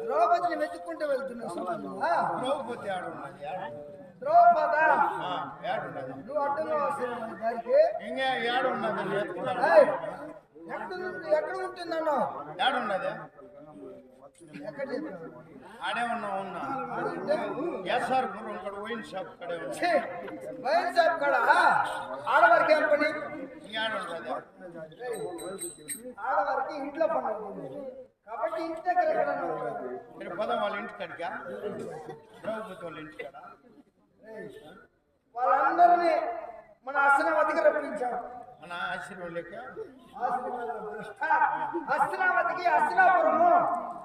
ద్రౌపదిని వెతుక్కుంటూ వెళ్తున్నా. ద్రౌపది ద్రౌపద నువ్వు అడ్డంగా వస్తున్నావు దానికి. ఎక్కడ ఉంటుందన్నా? ఏడున్నది ఎక్కడ చెప్పావు? ఆడే ఉన్నా ఎస్ఆర్ గుర్రం కూడా వైన్ షాప్ కడే వైన్ షాప్ కాడ ఆడవారికి ఏం పని? ఏడున్నది ఆడవారికి ఇంట్లో పని ఉంటుంది కాబట్టి ఇంటి దగ్గర ఎక్కడన్నా మీరు పదం వాళ్ళ ఇంటి కాడికా ద్రౌపది వాళ్ళ ఇంటి కాడ వాళ్ళందరినీ మన హస్తనావతికి రప్పించారు. మన ఆశీర్వాదం హస్తనావతికి హస్తనాపురము